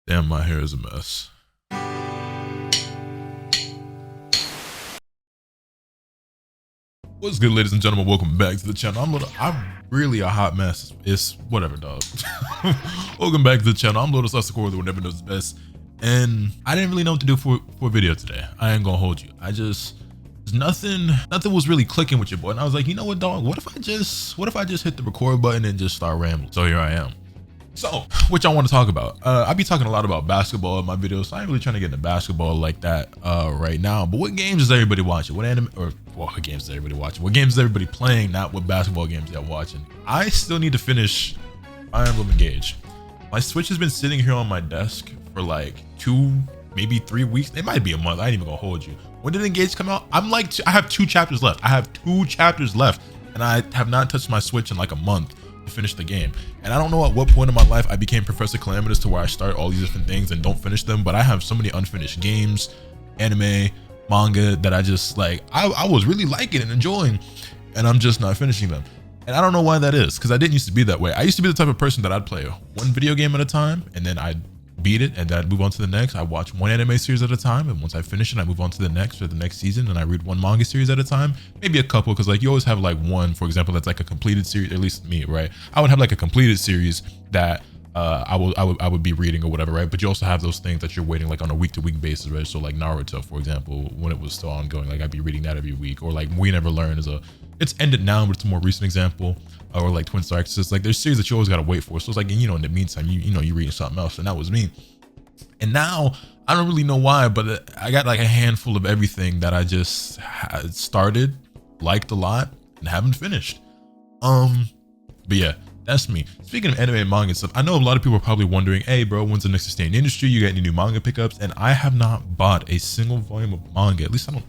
Damn, my hair is a mess. What's good, ladies and gentlemen? Welcome back to the channel. I'm really a hot mess. It's whatever, dog. Welcome back to the channel. I'm Lotus Lustakor, the one never knows best. And I didn't really know what to do for a video today. I ain't gonna hold you. Nothing was really clicking with your boy. And I was like, you know what, dog? What if I just hit the record button and just start rambling? So here I am. So, what y'all want to talk about? I be talking a lot about basketball in my videos, so I ain't really trying to get into basketball like that right now. But what games is everybody watching? What games is everybody watching? What games is everybody playing? Not what basketball games they're watching. I still need to finish Fire Emblem Engage. My Switch has been sitting here on my desk for like 2, maybe 3 weeks. It might be a month. I ain't even gonna hold you. When did Engage come out? I have 2 chapters left. And I have not touched my Switch in like a month to finish the game. And I don't know at what point in my life I became Professor Calamitous to where I start all these different things and don't finish them, but I have so many unfinished games, anime, manga that I just like, I was really liking and enjoying, and I'm just not finishing them. And I don't know why that is, because I didn't used to be that way. I used to be the type of person that I'd play one video game at a time, and then I'd beat it, and then I'd move on to the next. I watch one anime series at a time, and once I finish it, I move on to the next or the next season, and I read one manga series at a time, maybe a couple, because like you always have like one, for example, that's like a completed series, at least me, right? I would have like a completed series that I would be reading or whatever, right? But you also have those things that you're waiting like on a week-to-week basis, right? So like Naruto, for example, when it was still ongoing, like I'd be reading that every week. Or like We Never Learn it's ended now, but it's a more recent example. Or like Twin Star Exorcist, like there's series that you always gotta wait for. So it's like, you know, in the meantime, you're reading something else, and that was me. And now I don't really know why, but I got like a handful of everything that I just started, liked a lot, and haven't finished. But yeah, that's me. Speaking of anime and manga stuff, I know a lot of people are probably wondering, hey bro, when's the next sustained industry? You got any new manga pickups? And I have not bought a single volume of manga. At least I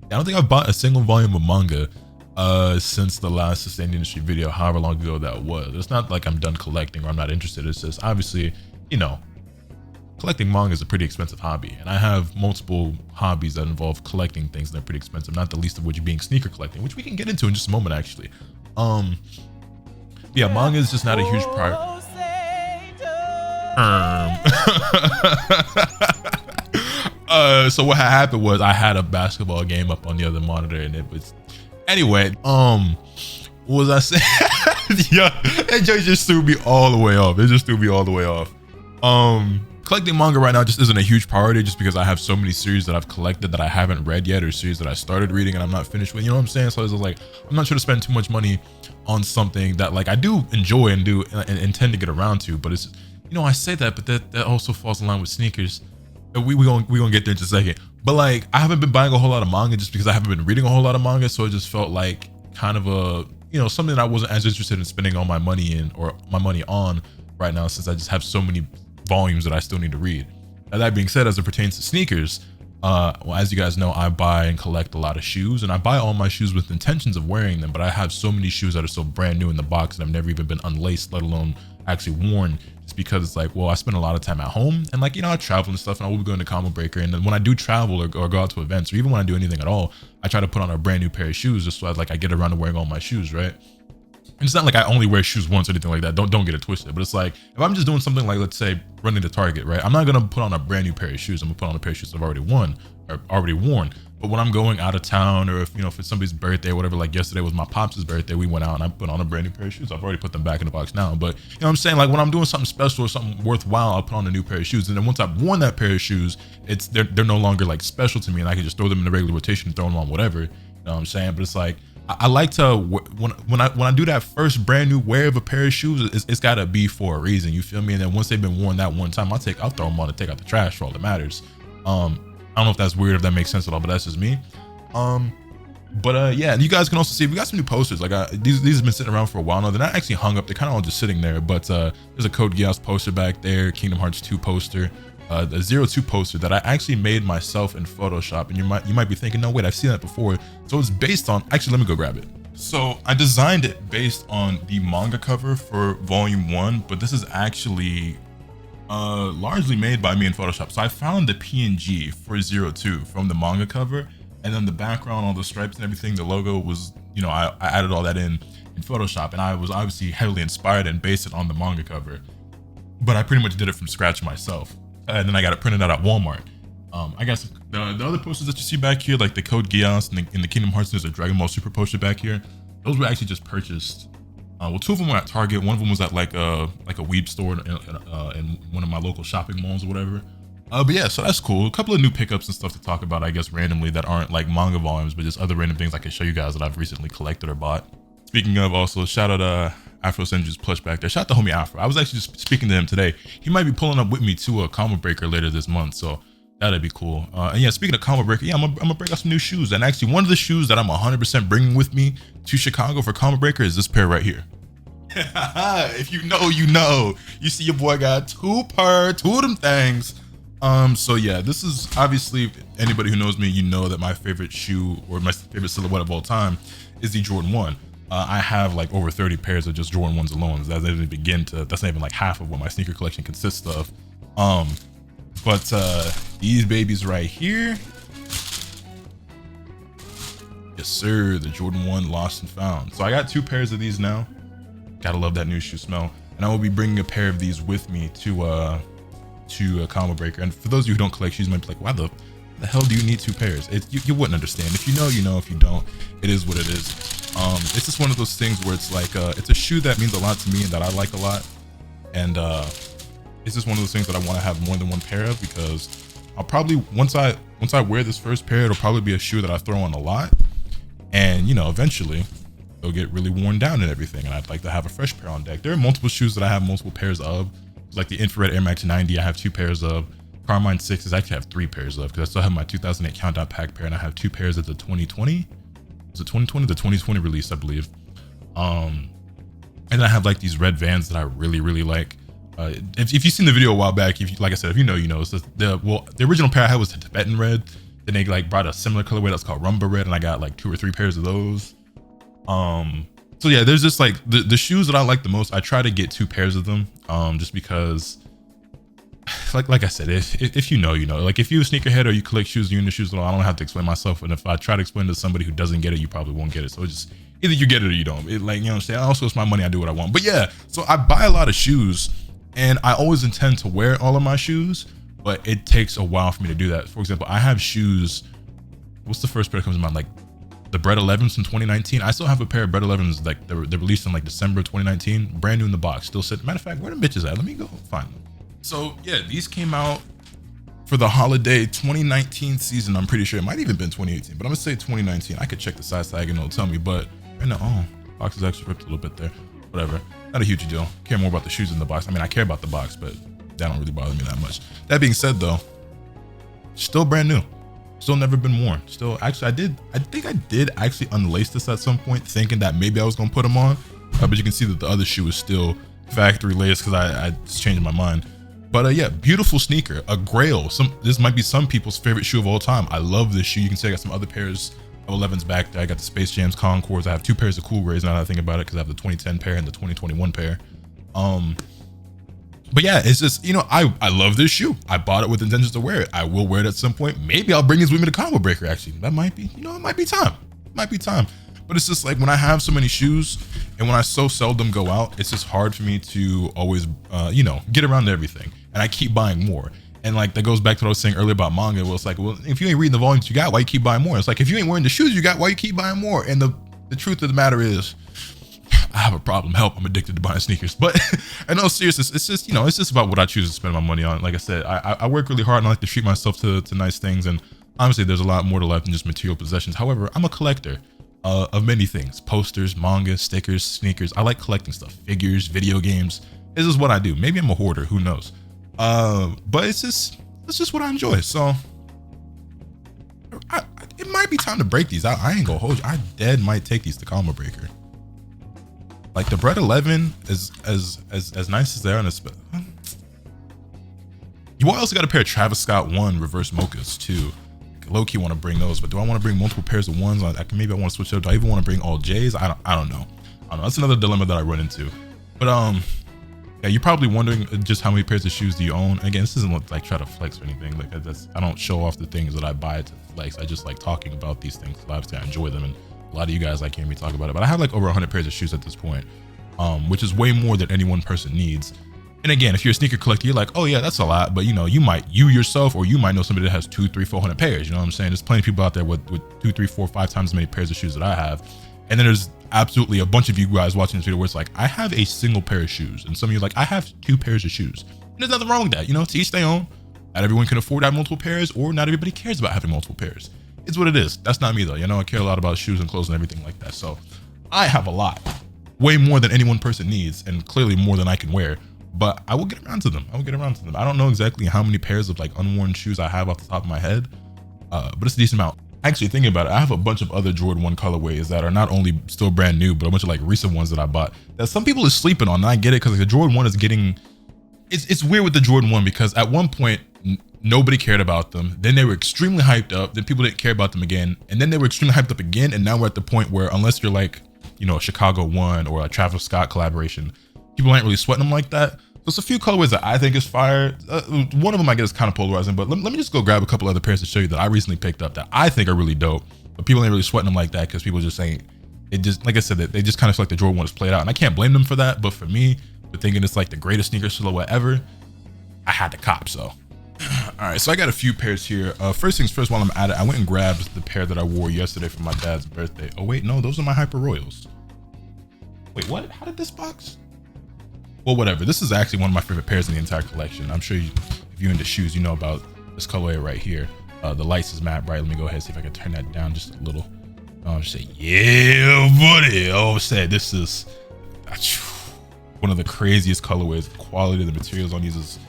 don't think I've bought a single volume of manga since the last sustained industry video, however long ago that was. It's not like I'm done collecting or I'm not interested. It's just obviously, you know, collecting manga is a pretty expensive hobby, and I have multiple hobbies that involve collecting things that are pretty expensive, not the least of which being sneaker collecting, which we can get into in just a moment actually. Yeah, manga is just not a huge priority. So what had happened was I had a basketball game up on the other monitor, and it was anyway. What was I saying? Yeah, that just threw me all the way off. Collecting manga right now just isn't a huge priority, just because I have so many series that I've collected that I haven't read yet, or series that I started reading and I'm not finished with, you know what I'm saying? So it's like, I'm not trying to spend too much money on something that like I do enjoy and intend to get around to, but it's, you know, I say that, but that also falls in line with sneakers. We gonna get there in just a second. But like, I haven't been buying a whole lot of manga just because I haven't been reading a whole lot of manga, so it just felt like kind of a, you know, something that I wasn't as interested in spending all my money in, or my money on right now, since I just have so many volumes that I still need to read. Now, that being said, as it pertains to sneakers, well, as you guys know, I buy and collect a lot of shoes, and I buy all my shoes with intentions of wearing them, but I have so many shoes that are still brand new in the box and I've never even been unlaced, let alone actually worn, just because it's like, well, I spend a lot of time at home, and like, you know, I travel and stuff, and I will be going to Combo Breaker, and then when I do travel or go out to events, or even when I do anything at all, I try to put on a brand new pair of shoes, just so I get around to wearing all my shoes, right? And it's not like I only wear shoes once or anything like that. Don't get it twisted. But it's like, if I'm just doing something like, let's say, running to Target, right? I'm not gonna put on a brand new pair of shoes. I'm gonna put on a pair of shoes I've already worn. But when I'm going out of town, or if, you know, if it's somebody's birthday or whatever, like yesterday was my pops' birthday, we went out and I put on a brand new pair of shoes. I've already put them back in the box now. But you know what I'm saying? Like, when I'm doing something special or something worthwhile, I'll put on a new pair of shoes. And then once I've worn that pair of shoes, they're no longer like special to me, and I can just throw them in the regular rotation and throw them on whatever. You know what I'm saying? But it's like, I like to, when I do that first brand new wear of a pair of shoes, it's gotta be for a reason, you feel me? And then once they've been worn that one time, I'll throw them on and take out the trash for all that matters. I don't know if that's weird, if that makes sense at all, but that's just me. Yeah, and you guys can also see we got some new posters. Like these have been sitting around for a while now. They're not actually hung up, they're kind of all just sitting there, but there's a Code Geass poster back there, Kingdom Hearts 2 poster, the 02 poster that I actually made myself in Photoshop. And you might be thinking, no wait, I've seen that before. So it's based on, actually let me go grab it. So I designed it based on the manga cover for volume 1, but this is actually largely made by me in Photoshop. So I found the PNG for 02 from the manga cover, and then the background, all the stripes and everything, the logo was, you know, I added all that in Photoshop, and I was obviously heavily inspired and based it on the manga cover, but I pretty much did it from scratch myself. and then I got it printed out at Walmart. I got the other posters that you see back here, like the Code Geass and in the Kingdom Hearts, there's a Dragon Ball Super poster back here. Those were actually just purchased. Well, 2 of them were at Target. One of them was at like a weeb store in one of my local shopping malls or whatever. But yeah, so that's cool. A couple of new pickups and stuff to talk about, I guess, randomly that aren't like manga volumes, but just other random things I can show you guys that I've recently collected or bought. Speaking of, also shout out Afro Senju's plush back there. Shout out to homie Afro. I was actually just speaking to him today. He might be pulling up with me to a Combo Breaker later this month, so that'd be cool. And yeah, speaking of Combo Breaker, yeah, I'm gonna break out some new shoes. And actually, one of the shoes that I'm 100% bringing with me to Chicago for Combo Breaker is this pair right here. If you know, you know. You see your boy got two of them things. So yeah, this is obviously, anybody who knows me, you know that my favorite shoe or my favorite silhouette of all time is the Jordan 1. I have like over 30 pairs of just Jordan 1s alone. That's not even like half of what my sneaker collection consists of. But these babies right here, yes sir, the Jordan 1 Lost and Found. So I got 2 pairs of these now. Gotta love that new shoe smell. And I will be bringing a pair of these with me to a Combo Breaker. And for those of you who don't collect shoes, you might be like, why the hell do you need 2 pairs? You wouldn't understand. If you know, you know. If you don't, it is what it is. It's just one of those things where it's like it's a shoe that means a lot to me and that I like a lot. And it's just one of those things that I want to have more than 1 pair of, because I'll probably once I wear this first pair, it'll probably be a shoe that I throw on a lot, and you know, eventually they'll get really worn down and everything, and I'd like to have a fresh pair on deck. There are multiple shoes that I have multiple pairs of, like the Infrared Air Max 90 I have 2 pairs of. Carmine 6s I actually have 3 pairs of, because I still have my 2008 Countdown Pack pair, and I have 2 pairs of the 2020. Was it 2020? The 2020 release, I believe. And then I have like these red Vans that I really like. If you've seen the video a while back, like I said, if you know, you know. It's the original pair I had was the Tibetan red. Then they like brought a similar colorway that's called Rumba red, and I got like 2 or 3 pairs of those. So yeah, there's just like the shoes that I like the most. I try to get 2 pairs of them, just because, like I said, if you know, you know. Like if you're a sneakerhead or you collect shoes, you're into shoes at all, I don't have to explain myself. And if I try to explain to somebody who doesn't get it, you probably won't get it. So it's just either you get it or you don't. Like, you know what I'm saying? Also, it's my money. I do what I want. But yeah, so I buy a lot of shoes, and I always intend to wear all of my shoes, but it takes a while for me to do that. For example, I have shoes. What's the first pair that comes to mind? Like the Bred 11s from 2019. I still have a pair of Bred 11s, like they're released in like December of 2019, brand new in the box, still sitting. Matter of fact, where the bitches at? Let me go find them. So yeah, these came out for the holiday 2019 season. I'm pretty sure it might even been 2018, but I'm gonna say 2019. I could check the size tag and it'll tell me, but right now, oh, box is actually ripped a little bit there. Whatever, not a huge deal. Care more about the shoes in the box. I mean, I care about the box, but that don't really bother me that much. That being said though, still brand new. Still never been worn. Still, actually, I think I did actually unlace this at some point, thinking that maybe I was gonna put them on, but you can see that the other shoe is still factory laced because I just changed my mind. But yeah, beautiful sneaker, a grail. This might be some people's favorite shoe of all time. I love this shoe. You can see I got some other pairs of 11s back there. I got the Space Jams Concords. I have 2 pairs of Cool Grays now that I think about it, because I have the 2010 pair and the 2021 pair. But yeah, it's just, you know, I love this shoe. I bought it with intentions to wear it. I will wear it at some point. Maybe I'll bring these with me to Combo Breaker, actually. That might be, you know, it might be time. It might be time. But it's just like when I have so many shoes and when I so seldom go out, it's just hard for me to always, you know, get around to everything. And I keep buying more. And like that goes back to what I was saying earlier about manga. Well, it's like, well, if you ain't reading the volumes you got, why you keep buying more? It's like, if you ain't wearing the shoes you got, why you keep buying more? And the truth of the matter is, I have a problem. Help, I'm addicted to buying sneakers. But I know, seriousness, it's just, you know, it's just about what I choose to spend my money on. Like I said, I work really hard and I like to treat myself to nice things. And honestly, there's a lot more to life than just material possessions. However, I'm a collector of many things: posters, manga, stickers, sneakers. I like collecting stuff, figures, video games. This is what I do. Maybe I'm a hoarder, who knows? But it's just what I enjoy. So it might be time to break these out. I ain't gonna hold you. I dead might take these to Combo Breaker. Like the Bred 11 is as nice as they are, you also got a pair of Travis Scott 1 reverse mochas too. Low key want to bring those, but do I want to bring multiple pairs of ones? Maybe I want to switch it up. Do I even want to bring all J's? I don't know. That's another dilemma that I run into. But yeah, you're probably wondering just how many pairs of shoes do you own. Again, this isn't like try to flex or anything. Like I don't show off the things that I buy to flex. I just like talking about these things. Obviously, I enjoy them, and a lot of you guys like hearing me talk about it. But I have like over 100 pairs of shoes at this point, which is way more than any one person needs. And again, if you're a sneaker collector, you're like, oh yeah, that's a lot. But you know, you yourself, or you might know somebody that has 200, 300, 400 pairs. You know what I'm saying? There's plenty of people out there with 2, 3, 4, 5 times as many pairs of shoes that I have. And then there's absolutely a bunch of you guys watching this video where it's like, I have a single pair of shoes. And some of you are like, I have 2 pairs of shoes. And there's nothing wrong with that. You know, to each their own. Not everyone can afford to have multiple pairs, or not everybody cares about having multiple pairs. It's what it is. That's not me though. You know, I care a lot about shoes and clothes and everything like that. So I have a lot, way more than any one person needs, and clearly more than I can wear. But I will get around to them. I don't know exactly how many pairs of like unworn shoes I have off the top of my head, but it's a decent amount. Actually, thinking about it, I have a bunch of other Jordan 1 colorways that are not only still brand new, but a bunch of like recent ones that I bought that some people are sleeping on. And I get it, because like, the Jordan 1 is getting, it's weird with the Jordan 1, because at one point nobody cared about them. Then they were extremely hyped up. Then people didn't care about them again. And then they were extremely hyped up again. And now we're at the point where, unless you're like, you know, a Chicago 1 or a Travis Scott collaboration, people aren't really sweating them like that. So it's a few colorways that I think is fire. One of them I guess is kind of polarizing, but let me just go grab a couple other pairs to show you that I recently picked up that I think are really dope, but people ain't really sweating them like that, because people just ain't, it just, like I said, they just kind of feel like the Jordan 1 is played out, and I can't blame them for that. But for me, for thinking it's like the greatest sneaker silhouette ever, I had to cop. So all right, so I got a few pairs here. First things first, while I'm at it, I went and grabbed the pair that I wore yesterday for my dad's birthday. Oh wait, no, those are my Hyper Royals. Wait, what? How did this box? Well, whatever. This is actually one of my favorite pairs in the entire collection. I'm sure you, if you're into shoes, you know about this colorway right here. The lights is matte bright. Let me go ahead and see if I can turn that down just a little. Say, yeah, buddy. Oh, say this is one of the craziest colorways. The quality of the materials on these is,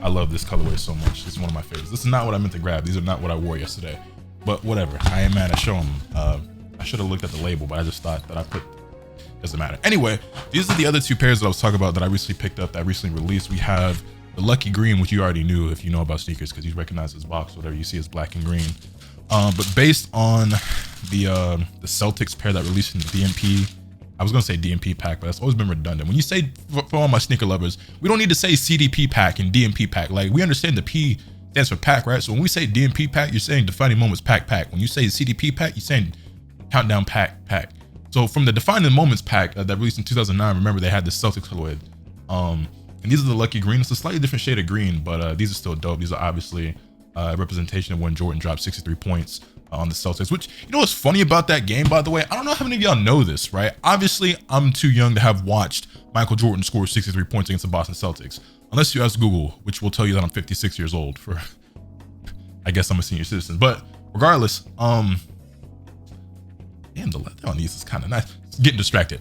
I love this colorway so much. It's one of my favorites. This is not what I meant to grab. These are not what I wore yesterday, but whatever. I ain't mad at showing them. I should have looked at the label, but I just thought that I put, doesn't matter. Anyway, these are the other 2 pairs that I was talking about that I recently picked up, that I recently released. We have the Lucky Green, which you already knew if you know about sneakers, because you recognize this box, whatever you see is black and green. But based on the Celtics pair that released in the DMP, I was gonna say DMP pack, but that's always been redundant. When you say, for all my sneaker lovers, we don't need to say CDP pack and DMP pack. Like, we understand the P stands for pack, right? So when we say DMP pack, you're saying defining moments pack. When you say CDP pack, you're saying countdown pack. So from the Defining Moments pack that released in 2009, remember they had this Celtics colorway. And these are the Lucky Green. It's a slightly different shade of green, but these are still dope. These are obviously a representation of when Jordan dropped 63 points on the Celtics, which, you know what's funny about that game, by the way? I don't know how many of y'all know this, right? Obviously, I'm too young to have watched Michael Jordan score 63 points against the Boston Celtics, unless you ask Google, which will tell you that I'm 56 years old for, I guess I'm a senior citizen. But regardless, damn, the leather on these is kind of nice. Getting distracted.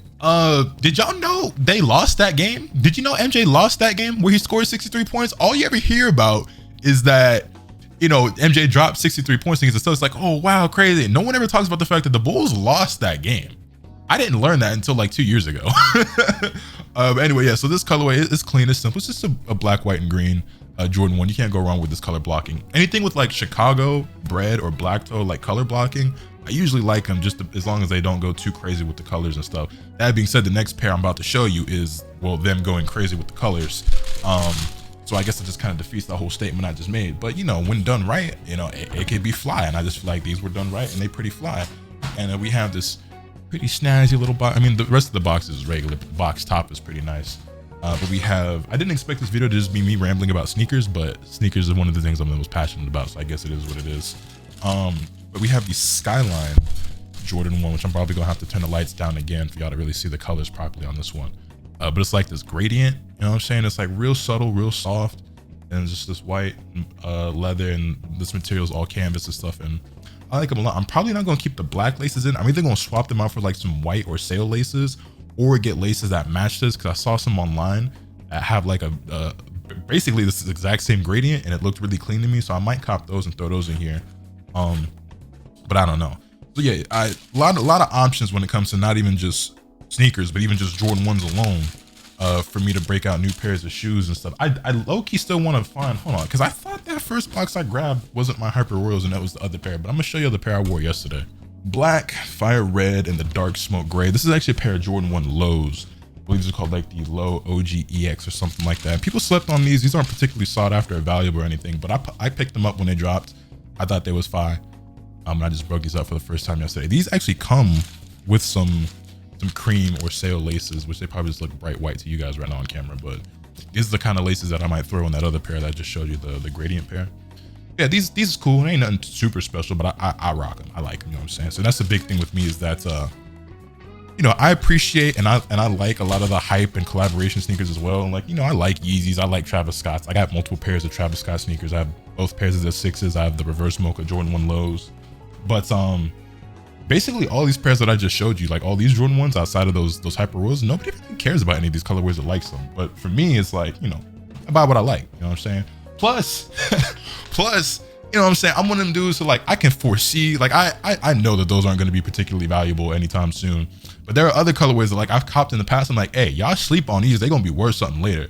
Did y'all know they lost that game? Did you know MJ lost that game where he scored 63 points? All you ever hear about is that, you know, MJ dropped 63 points against the Celtics. Like, oh wow, crazy. No one ever talks about the fact that the Bulls lost that game. I didn't learn that until like 2 years ago. But anyway, yeah, so this colorway is clean, it's simple. It's just a black, white, and green Jordan 1. You can't go wrong with this color blocking. Anything with like Chicago bread or black toe like color blocking, I usually like them, just as long as they don't go too crazy with the colors and stuff. That being said, the next pair I'm about to show you is, well, them going crazy with the colors. So I guess it just kind of defeats the whole statement I just made. But, you know, when done right, you know, it could be fly. And I just feel like these were done right and they pretty fly. And we have this pretty snazzy little box. I mean, the rest of the box is regular. The box top is pretty nice. But we have, I didn't expect this video to just be me rambling about sneakers, but sneakers is one of the things I'm the most passionate about. So I guess it is what it is. But we have the Skyline Jordan 1, which I'm probably gonna have to turn the lights down again for y'all to really see the colors properly on this one. But it's like this gradient, you know what I'm saying? It's like real subtle, real soft, and it's just this white leather, and this material is all canvas and stuff. And I like them a lot. I'm probably not gonna keep the black laces in. I'm either gonna swap them out for like some white or sail laces, or get laces that match this, because I saw some online that have like a basically this exact same gradient, and it looked really clean to me. So I might cop those and throw those in here. But I don't know. So yeah, a lot of options when it comes to not even just sneakers, but even just Jordan 1s alone, for me to break out new pairs of shoes and stuff. I low-key still want to find, hold on, because I thought that first box I grabbed wasn't my Hyper Royals and that was the other pair, but I'm gonna show you the pair I wore yesterday. Black, fire red, and the dark smoke gray. This is actually a pair of Jordan 1 lows. I believe these are called like the low OG EX or something like that. People slept on these. These aren't particularly sought after or valuable or anything, but I picked them up when they dropped. I thought they was fire. I just broke these up for the first time yesterday. These actually come with some cream or sail laces, which they probably just look bright white to you guys right now on camera, but These are the kind of laces that I might throw in that other pair that I just showed you, the gradient pair. Yeah, these is cool. It ain't nothing super special, but I rock them. I like them, you know what I'm saying? So that's the big thing with me is that, you know, I appreciate and I like a lot of the hype and collaboration sneakers as well. And like, you know, I like Yeezys. I like Travis Scott's. I got multiple pairs of Travis Scott sneakers. I have both pairs of the 6s. I have the reverse mocha Jordan 1 lows. But basically all these pairs that I just showed you, like all these Jordan 1s outside of those Hyper Royals, nobody really cares about any of these colorways or likes them. But for me, it's like, you know, I buy what I like. You know what I'm saying? Plus, you know what I'm saying? I'm one of them dudes who like, I can foresee, like I know that those aren't going to be particularly valuable anytime soon. But there are other colorways that like I've copped in the past. I'm like, hey, y'all sleep on these. They're going to be worth something later.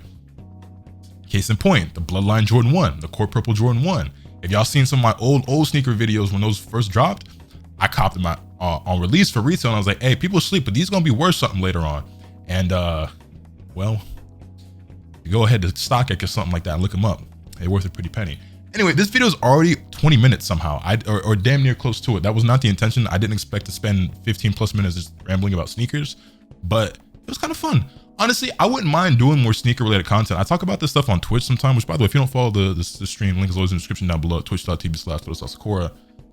Case in point, the Bloodline Jordan 1, the Core Purple Jordan 1. If y'all seen some of my old sneaker videos when those first dropped, I copped them on release for retail. And I was like, hey, people sleep, but these going to be worth something later on. And well, you go ahead to StockX or something like that and look them up. They're worth a pretty penny. Anyway, this video is already 20 minutes somehow, or damn near close to it. That was not the intention. I didn't expect to spend 15 plus minutes just rambling about sneakers, but it was kind of fun. Honestly, I wouldn't mind doing more sneaker related content. I talk about this stuff on Twitch sometimes, which by the way, if you don't follow the stream, link is always in the description down below at twitch.tv/LotusSakura.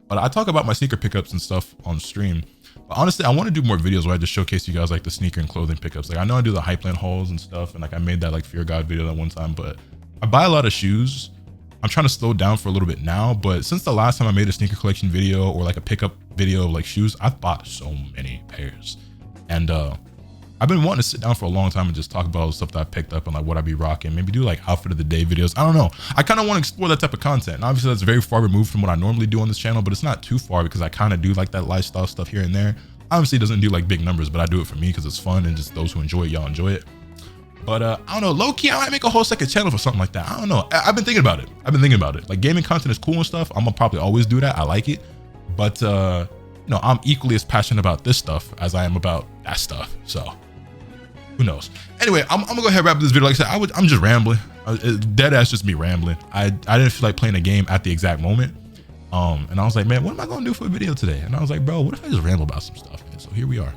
But I talk about my sneaker pickups and stuff on stream. But honestly, I want to do more videos where I just showcase you guys like the sneaker and clothing pickups. Like I know I do the Hypeland hauls and stuff, and like I made that like Fear God video that one time, but I buy a lot of shoes. I'm trying to slow down for a little bit now, but since the last time I made a sneaker collection video or like a pickup video of like shoes, I've bought so many pairs. And I've been wanting to sit down for a long time and just talk about all the stuff that I picked up and like what I be rocking, maybe do like outfit of the day videos. I don't know. I kind of want to explore that type of content. And obviously that's very far removed from what I normally do on this channel, but it's not too far because I kind of do like that lifestyle stuff here and there. Obviously it doesn't do like big numbers, but I do it for me because it's fun and just those who enjoy it, y'all enjoy it. But I don't know, low-key, I might make a whole second channel for something like that. I don't know. I've been thinking about it. Like gaming content is cool and stuff. I'm gonna probably always do that. I like it. But you know, I'm equally as passionate about this stuff as I am about that stuff. So who knows? Anyway, I'm gonna go ahead and wrap up this video. Like I said, I'm just rambling. Dead ass just me rambling. I didn't feel like playing a game at the exact moment. And I was like, man, what am I gonna do for a video today? And I was like, bro, what if I just ramble about some stuff? And so here we are.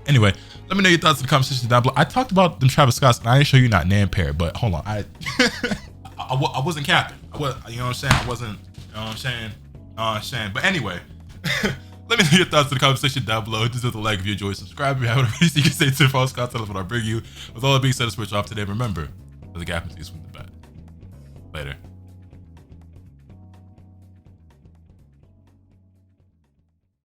Anyway, let me know your thoughts in the comment section down below. I talked about them Travis Scotts, and I didn't show you not Nan pair, but hold on, I wasn't capping. You know what I'm saying? I wasn't, you know what I'm saying? But anyway, let me know your thoughts in the comment section down below. Just hit the like if you enjoy, subscribe if you haven't already, so you can stay tuned for false content of what I bring you. With all that being said, let's switch off today. Remember, the gap is from the bad. Later.